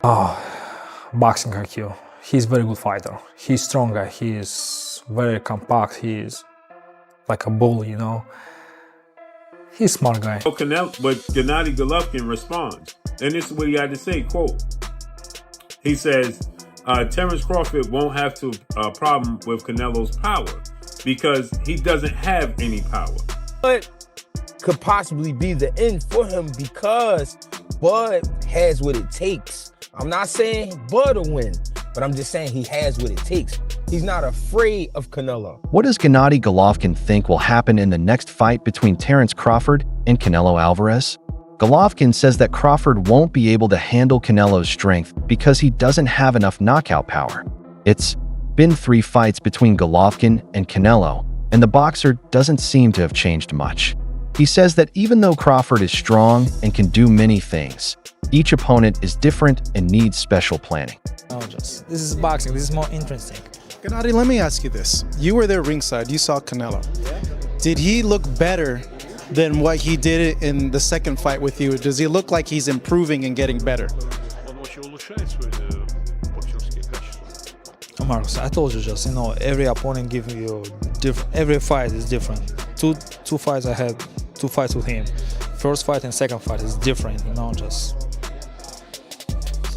Boxing IQ. He's a very good fighter. He's strong guy. He is very compact. He is like a bull, you know. He's a smart guy. But Gennady Golovkin responds, and this is what he had to say, quote, he says, Terence Crawford won't have a problem with Canelo's power because he doesn't have any power. But could possibly be the end for him because Bud has what it takes. I'm not saying Bud will win, but I'm just saying he has what it takes. He's not afraid of Canelo. What does Gennady Golovkin think will happen in the next fight between Terence Crawford and Canelo Alvarez? Golovkin says that Crawford won't be able to handle Canelo's strength because he doesn't have enough knockout power. It's been 3 fights between Golovkin and Canelo, and the boxer doesn't seem to have changed much. He says that even though Crawford is strong and can do many things, each opponent is different and needs special planning. This is boxing. This is more interesting. Gennady, let me ask you this. You were there ringside. You saw Canelo. Did he look better than what he did in the second fight with you? Does he look like he's improving and getting better? Marcus, I told you just, every opponent gives you different. Every fight is different. Two fights I had, 2 fights with him. First fight and second fight is different.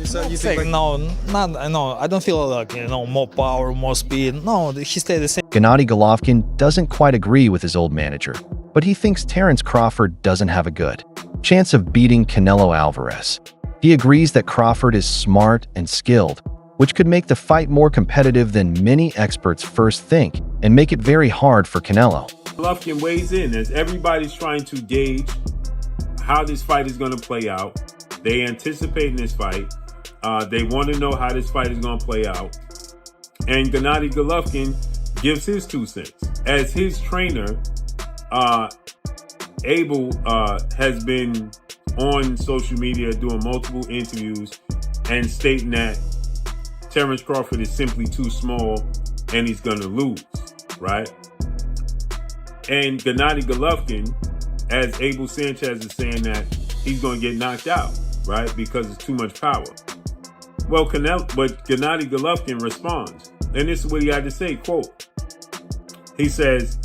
So you think I don't feel like more power, more speed. No, he stayed the same. Gennady Golovkin doesn't quite agree with his old manager, but he thinks Terence Crawford doesn't have a good chance of beating Canelo Alvarez. He agrees that Crawford is smart and skilled, which could make the fight more competitive than many experts first think and make it very hard for Canelo. Golovkin weighs in as everybody's trying to gauge how this fight is going to play out. They anticipate this fight. They want to know how this fight is going to play out. And Gennady Golovkin gives his 2 cents. As his trainer, Abel has been on social media doing multiple interviews and stating that Terence Crawford is simply too small and he's going to lose, right? And Gennady Golovkin, as Abel Sanchez is saying, that he's going to get knocked out, right? Because it's too much power. Well, but Gennady Golovkin responds, and this is what he had to say, quote, he says,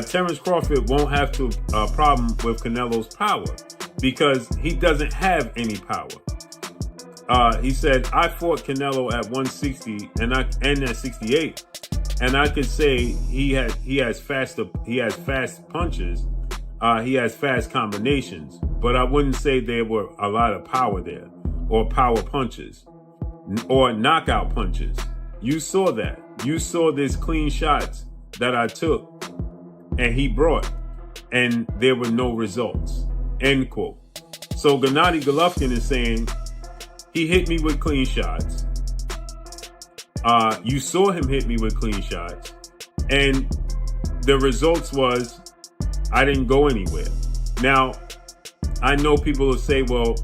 Terence Crawford won't have a problem with Canelo's power because he doesn't have any power. He said, I fought Canelo at 160 and at 68, and I could say he has fast punches, he has fast combinations, but I wouldn't say there were a lot of power there, or power punches, or knockout punches. You saw that. You saw this clean shots that I took and he brought, and there were no results. End quote. So Gennady Golovkin is saying he hit me with clean shots. You saw him hit me with clean shots, and the results was I didn't go anywhere. Now, I know people will say, well,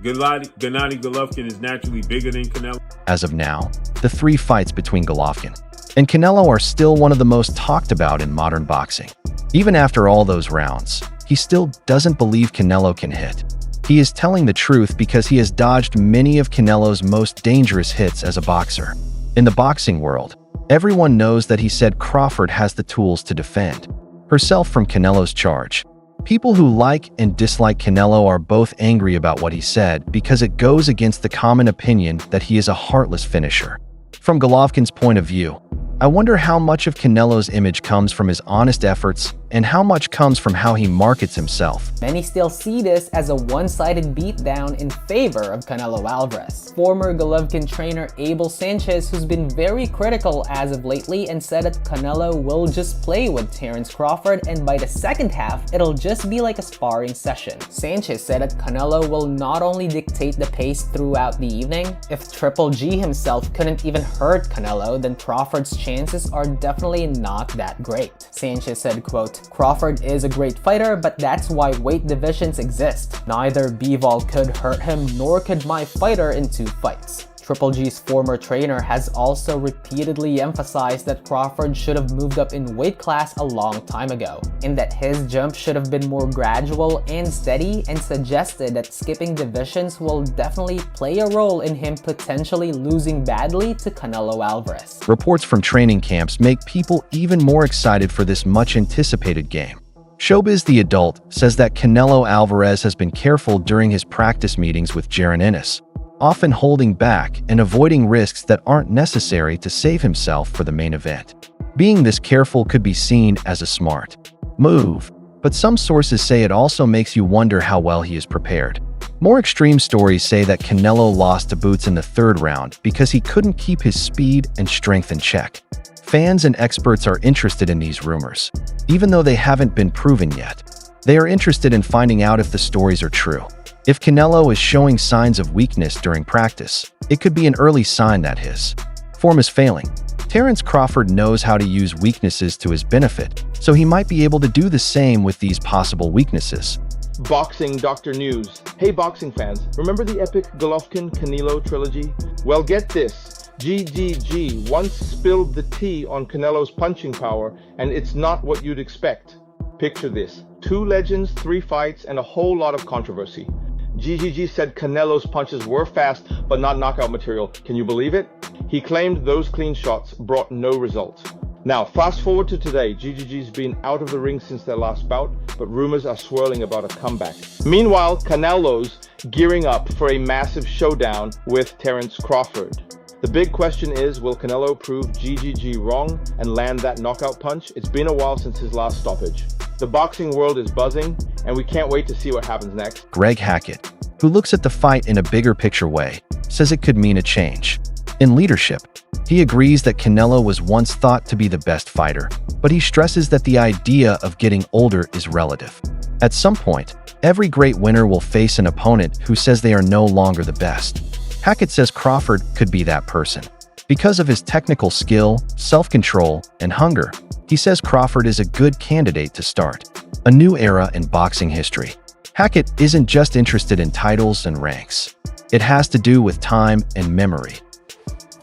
Gennady Golovkin is naturally bigger than Canelo. As of now, the 3 fights between Golovkin and Canelo are still one of the most talked about in modern boxing. Even after all those rounds, he still doesn't believe Canelo can hit. He is telling the truth because he has dodged many of Canelo's most dangerous hits as a boxer. In the boxing world, everyone knows that he said Crawford has the tools to defend herself from Canelo's charge. People who like and dislike Canelo are both angry about what he said because it goes against the common opinion that he is a heartless finisher. From Golovkin's point of view, I wonder how much of Canelo's image comes from his honest efforts and how much comes from how he markets himself. Many still see this as a one-sided beatdown in favor of Canelo Alvarez. Former Golovkin trainer Abel Sanchez, who's been very critical as of lately, and said that Canelo will just play with Terence Crawford, and by the second half, it'll just be like a sparring session. Sanchez said that Canelo will not only dictate the pace throughout the evening. If Triple G himself couldn't even hurt Canelo, then Crawford's chances are definitely not that great. Sanchez said, quote, Crawford is a great fighter, but that's why weight divisions exist. Neither Bivol could hurt him, nor could my fighter in 2 fights. Triple G's former trainer has also repeatedly emphasized that Crawford should have moved up in weight class a long time ago, and that his jump should have been more gradual and steady, and suggested that skipping divisions will definitely play a role in him potentially losing badly to Canelo Alvarez. Reports from training camps make people even more excited for this much-anticipated game. Showbiz the Adult says that Canelo Alvarez has been careful during his practice meetings with Jaron Ennis, often holding back and avoiding risks that aren't necessary to save himself for the main event. Being this careful could be seen as a smart move, but some sources say it also makes you wonder how well he is prepared. More extreme stories say that Canelo lost to Boots in the third round because he couldn't keep his speed and strength in check. Fans and experts are interested in these rumors, even though they haven't been proven yet. They are interested in finding out if the stories are true. If Canelo is showing signs of weakness during practice, it could be an early sign that his form is failing. Terence Crawford knows how to use weaknesses to his benefit, so he might be able to do the same with these possible weaknesses. Boxing Dr. News. Hey boxing fans, remember the epic Golovkin-Canelo trilogy? Well, get this. GGG once spilled the tea on Canelo's punching power, and it's not what you'd expect. Picture this. 2 legends, 3 fights, and a whole lot of controversy. GGG said Canelo's punches were fast, but not knockout material. Can you believe it? He claimed those clean shots brought no results. Now, fast forward to today. GGG's been out of the ring since their last bout, but rumors are swirling about a comeback. Meanwhile, Canelo's gearing up for a massive showdown with Terence Crawford. The big question is, will Canelo prove GGG wrong and land that knockout punch? It's been a while since his last stoppage. The boxing world is buzzing, and we can't wait to see what happens next. Greg Hackett, who looks at the fight in a bigger picture way, says it could mean a change in leadership. He agrees that Canelo was once thought to be the best fighter, but he stresses that the idea of getting older is relative. At some point, every great winner will face an opponent who says they are no longer the best. Hackett says Crawford could be that person. Because of his technical skill, self-control, and hunger, he says Crawford is a good candidate to start a new era in boxing history. Hackett isn't just interested in titles and ranks. It has to do with time and memory.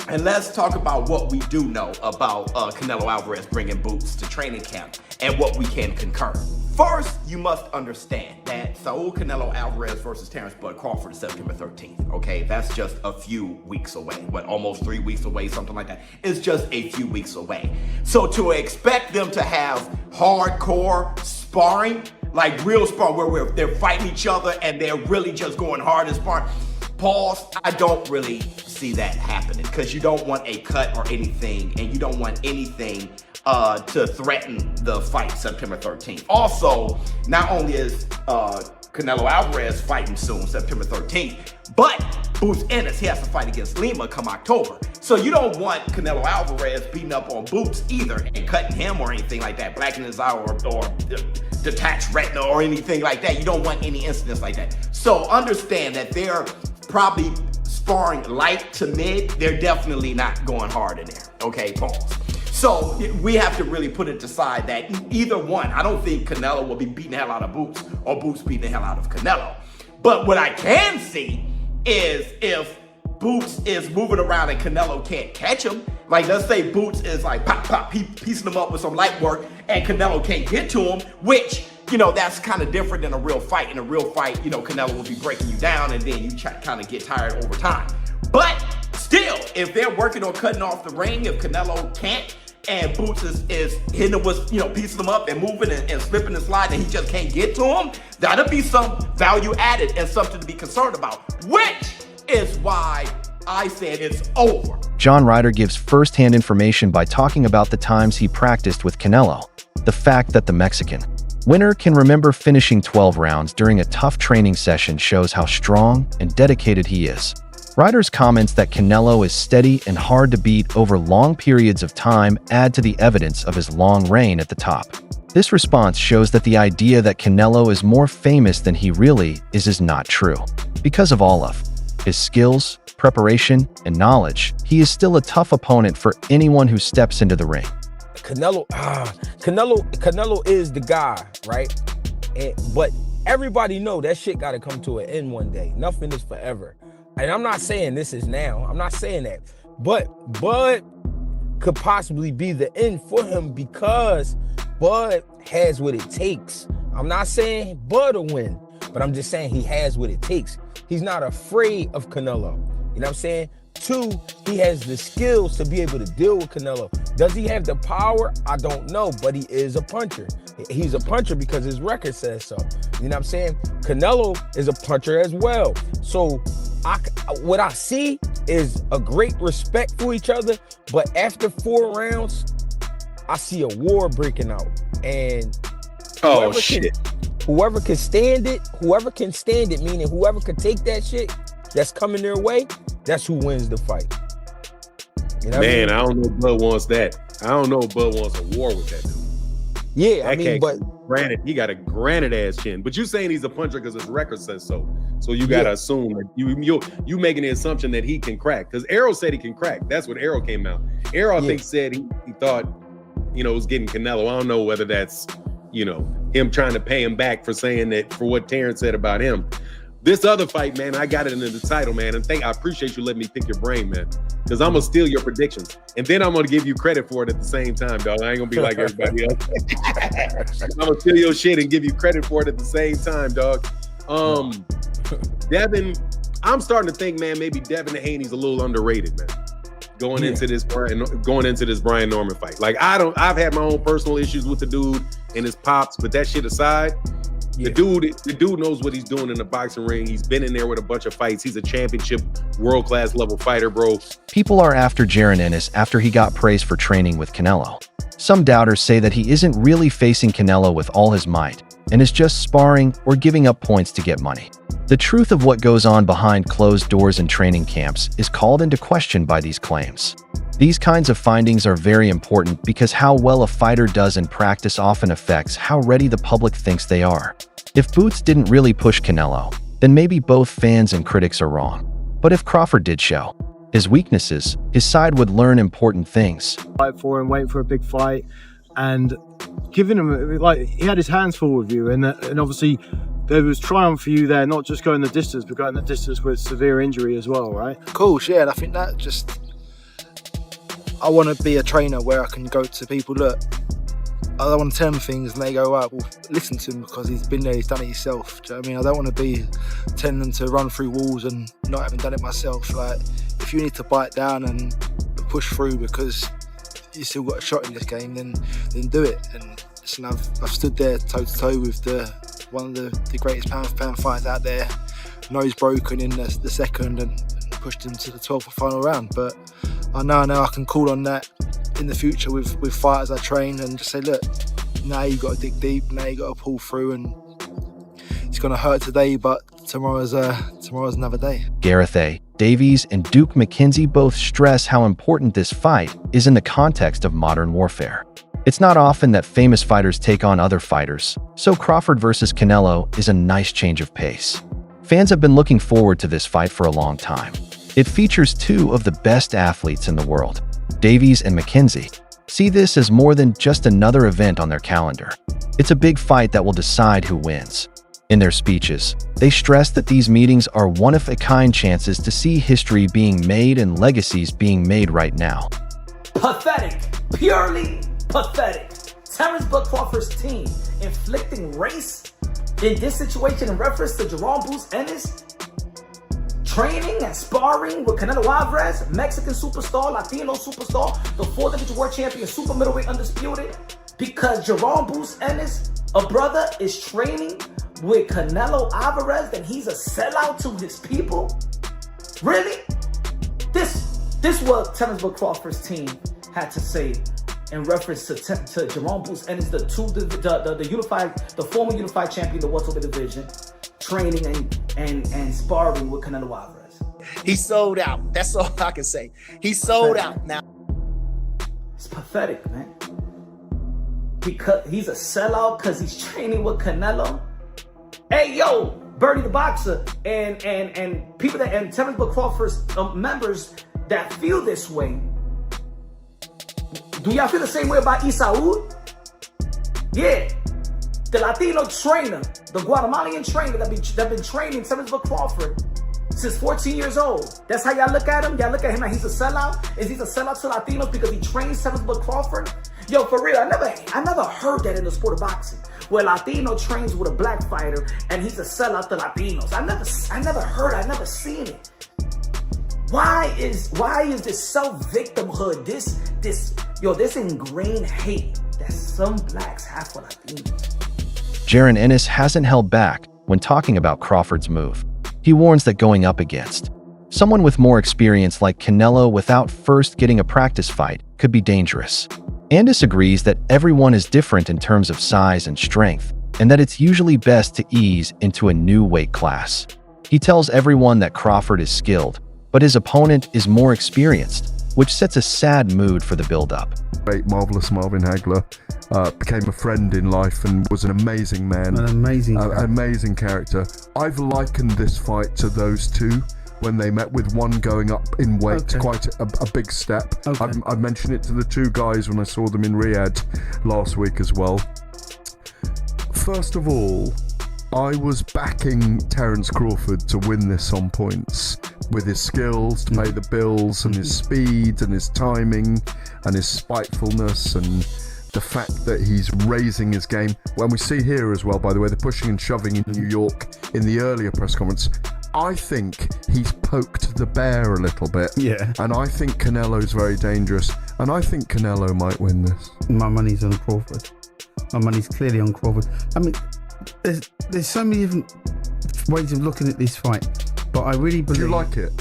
And let's talk about what we do know about Canelo Alvarez bringing Boots to training camp and what we can concur. First, you must understand that Saul Canelo Alvarez versus Terence Bud Crawford is September 13th, okay? That's just a few weeks away. What, almost 3 weeks away, something like that. It's just a few weeks away. So to expect them to have hardcore sparring, like real sparring, where they're fighting each other and they're really just going hard and sparring, pause, I don't really see that happening because you don't want a cut or anything, and you don't want anything to threaten the fight September 13th. Also, not only is Canelo Alvarez fighting soon, September 13th, but Boots Ennis, he has to fight against Lima come October. So you don't want Canelo Alvarez beating up on Boots either and cutting him or anything like that, blackening his eye or detached retina or anything like that. You don't want any incidents like that. So understand that they're probably sparring light to mid. They're definitely not going hard in there, okay, pause. So we have to really put it aside that either one, I don't think Canelo will be beating the hell out of Boots or Boots beating the hell out of Canelo. But what I can see is if Boots is moving around and Canelo can't catch him, like let's say Boots is like pop, pop, piecing him up with some light work and Canelo can't get to him, which, you know, that's kind of different than a real fight. In a real fight, you know, Canelo will be breaking you down and then you kind of get tired over time. But still, if they're working on cutting off the ring, if Canelo can't, and Boots is hitting him with, you know, piecing him up and moving and slipping and sliding, and he just can't get to him, that'll be some value added and something to be concerned about, which is why I said it's over. John Ryder gives first-hand information by talking about the times he practiced with Canelo. The fact that the Mexican winner can remember finishing 12 rounds during a tough training session shows how strong and dedicated he is. Ryder's comments that Canelo is steady and hard to beat over long periods of time add to the evidence of his long reign at the top. This response shows that the idea that Canelo is more famous than he really is not true. Because of all of his skills, preparation, and knowledge, he is still a tough opponent for anyone who steps into the ring. Canelo is the guy, right? But everybody know that shit gotta come to an end one day. Nothing is forever. and I'm not saying this is now, I'm not saying that, but Bud could possibly be the end for him because Bud has what it takes. I'm not saying Bud will win, but I'm just saying he has what it takes. He's not afraid of Canelo. You know what I'm saying? 2, he has the skills to be able to deal with Canelo. Does he have the power? I don't know, but he is a puncher. He's a puncher because his record says so. You know what I'm saying? Canelo is a puncher as well. So what I see is a great respect for each other, but after 4 rounds, I see a war breaking out. And whoever can stand it, meaning whoever can take that shit that's coming their way, that's who wins the fight. You know Man, I don't know if Bud wants that. I don't know if Bud wants a war with that dude. Yeah, that I mean, but granted, he got a granite ass chin. But you saying he's a puncher because his record says so. So you gotta assume that you making the assumption that he can crack. Because Arrow said he can crack. That's what Arrow came out. Arrow, I think, said he thought, was getting Canelo. I don't know whether that's, him trying to pay him back for saying that, for what Terrence said about him. This other fight, man, I got it in the title, man. And I appreciate you letting me pick your brain, man. Because I'm going to steal your predictions. And then I'm going to give you credit for it at the same time, dog. I ain't going to be like everybody else. I'm going to steal your shit and give you credit for it at the same time, dog. Devin, I'm starting to think, man, maybe Devin Haney's a little underrated, man. Going into this Brian Norman fight. Like, I've had my own personal issues with the dude and his pops, but that shit aside, the dude knows what he's doing in the boxing ring. He's been in there with a bunch of fights. He's a championship world-class level fighter, bro. People are after Jaron Ennis after he got praise for training with Canelo. Some doubters say that he isn't really facing Canelo with all his might and is just sparring or giving up points to get money. The truth of what goes on behind closed doors in training camps is called into question by these claims. These kinds of findings are very important because how well a fighter does in practice often affects how ready the public thinks they are. If Boots didn't really push Canelo, then maybe both fans and critics are wrong. But if Crawford did show his weaknesses, his side would learn important things. Fight for him, wait for a big fight, and giving him, like, he had his hands full with you, and obviously there was triumph for you there, not just going the distance, but going the distance with severe injury as well, right? Of course, yeah, and I think that just, I want to be a trainer where I can go to people, look, I don't want to tell them things and they go, right, well, listen to him because he's been there, he's done it himself. Do you know what I mean? I don't want to be telling them to run through walls and not having done it myself. Like, if you need to bite down and push through because you still got a shot in this game, then do it. And listen, I've stood there toe to toe with one of the greatest pound for pound fighters out there, nose broken in the second and pushed him to the 12th final round. But I know I can call on that in the future with fighters I train and just say, look, now you got to dig deep, now you got to pull through, and it's going to hurt today, but tomorrow's another day. Gareth A. Davies and Duke McKenzie both stress how important this fight is in the context of modern warfare. It's not often that famous fighters take on other fighters, so Crawford versus Canelo is a nice change of pace. Fans have been looking forward to this fight for a long time. It features 2 of the best athletes in the world. Davies and McKenzie see this as more than just another event on their calendar. It's a big fight that will decide who wins. In their speeches, they stress that these meetings are one-of-a-kind chances to see history being made and legacies being made right now. Pathetic. Purely pathetic. Terrence Bud Crawford's team inflicting race in this situation in reference to Jerome Bruce Ennis training and sparring with Canelo Alvarez, Mexican superstar, Latino superstar, the 4th division world champion, super middleweight undisputed, because Jerome Bruce Ennis, a brother, is training with Canelo Alvarez, then he's a sellout to his people? Really? This what Terrence Bud Crawford's team had to say in reference to Jerome Bruce Ennis, the former unified champion of the welterweight division, training and sparring with Canelo Alvarez. He sold out. That's all I can say. He sold out now. It's pathetic, man. Because he's a sellout because he's training with Canelo. Hey, yo, Bernie the Boxer and people that, and Terrence Bud Crawford's members that feel this way. Do y'all feel the same way about Isaud? Yeah. The Latino trainer, the Guatemalan trainer that been training Terrence Bud Crawford since 14 years old. That's how y'all look at him? Y'all look at him like he's a sellout? Is he a sellout to Latinos because he trained Terrence Bud Crawford? Yo, for real, I never heard that in the sport of boxing, where Latino trains with a black fighter and he's a sellout to Latinos. I never seen it. Why is this self-victimhood, this ingrained hate that some blacks have for Latinos? Jaron Ennis hasn't held back when talking about Crawford's move. He warns that going up against someone with more experience like Canelo without first getting a practice fight could be dangerous. Ennis agrees that everyone is different in terms of size and strength, and that it's usually best to ease into a new weight class. He tells everyone that Crawford is skilled, but his opponent is more experienced, which sets a sad mood for the build-up. Great, marvelous Marvin Hagler became a friend in life and was an amazing man. An amazing character. I've likened this fight to those two when they met, with one going up in weight, quite a big step. I mentioned it to the two guys when I saw them in Riyadh last week as well. First of all, I was backing Terence Crawford to win this on points, with his skills to pay the bills and his speed and his timing and his spitefulness and the fact that he's raising his game. When we see here as well, by the way, the pushing and shoving in New York in the earlier press conference, I think he's poked the bear a little bit. Yeah. And I think Canelo's very dangerous. And I think Canelo might win this. My money's on Crawford. My money's clearly on Crawford. I mean, there's so many different ways of looking at this fight, but I really believe... Do you like it?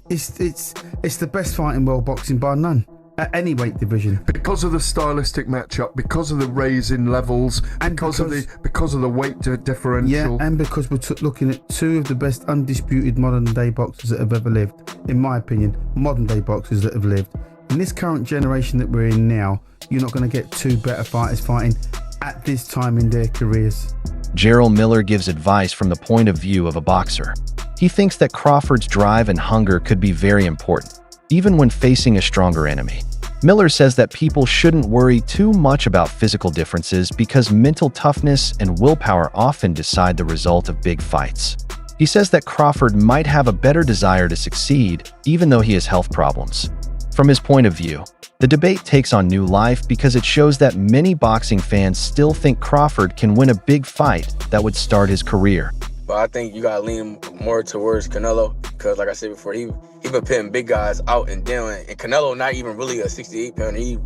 It's the best fight in world boxing, bar none. At any weight division, because of the stylistic matchup, because of the raise in levels, and because of the weight differential. Yeah, and because we're looking at two of the best undisputed modern day boxers that have ever lived, in my opinion, modern day boxers that have lived. In this current generation that we're in now, you're not going to get two better fighters fighting at this time in their careers. Gerald Miller gives advice from the point of view of a boxer. He thinks that Crawford's drive and hunger could be very important, even when facing a stronger enemy. Miller says that people shouldn't worry too much about physical differences because mental toughness and willpower often decide the result of big fights. He says that Crawford might have a better desire to succeed, even though he has health problems. From his point of view, the debate takes on new life because it shows that many boxing fans still think Crawford can win a big fight that would start his career. But I think you gotta lean more towards Canelo because, like I said before, he been pitting big guys out and down. And Canelo not even really a 68 pounder. He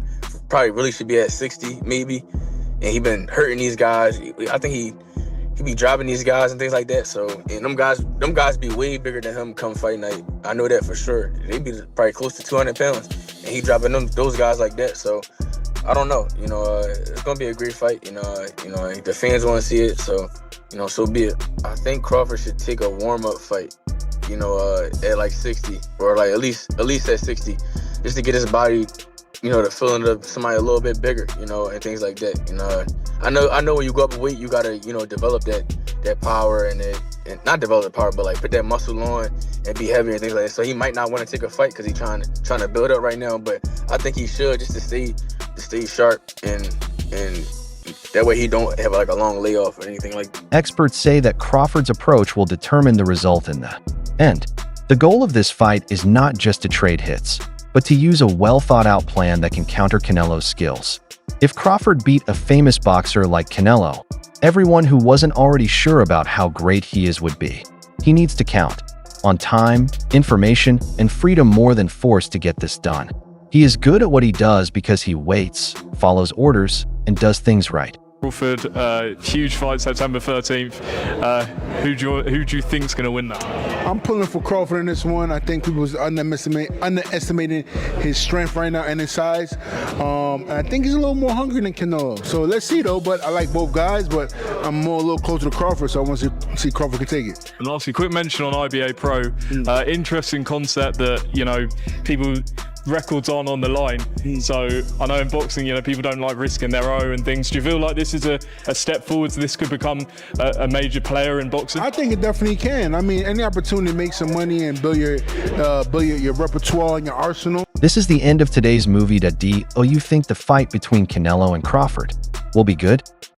probably really should be at 60 maybe. And he been hurting these guys. I think he be dropping these guys and things like that. So, and them guys be way bigger than him come fight night. I know that for sure. They be probably close to 200 pounds, and he dropping those guys like that. So, I don't know. It's gonna be a great fight. The fans want to see it. So, so be it. I think Crawford should take a warm-up fight. At like 60, or like at least at 60, just to get his body, to fill into somebody a little bit bigger, and things like that. I know when you go up in weight, you gotta, develop that power and not develop the power, but like put that muscle on and be heavier and things like that. So he might not want to take a fight because he's trying to build up right now. But I think he should, just to stay sharp and that way he don't have like a long layoff or anything like that. Experts say that Crawford's approach will determine the result in the end. The goal of this fight is not just to trade hits, but to use a well-thought-out plan that can counter Canelo's skills. If Crawford beat a famous boxer like Canelo, everyone who wasn't already sure about how great he is would be. He needs to count on time, information, and freedom more than force to get this done. He is good at what he does because he waits, follows orders, and does things right. Crawford, huge fight September 13th. Who do you think's going to win that? I'm pulling for Crawford in this one. I think people was underestimating his strength right now and his size. And I think he's a little more hungry than Canelo. So let's see though. But I like both guys, but I'm a little closer to Crawford, so I want to see Crawford can take it. And lastly, quick mention on IBA Pro. Interesting concept that people. Records on the line. So I know in boxing, people don't like risking their own and things. Do you feel like this is a step forward? So this could become a major player in boxing? I think it definitely can. I mean, any opportunity to make some money and build your repertoire and your arsenal. This is the end of today's movie. Do you think the fight between Canelo and Crawford will be good?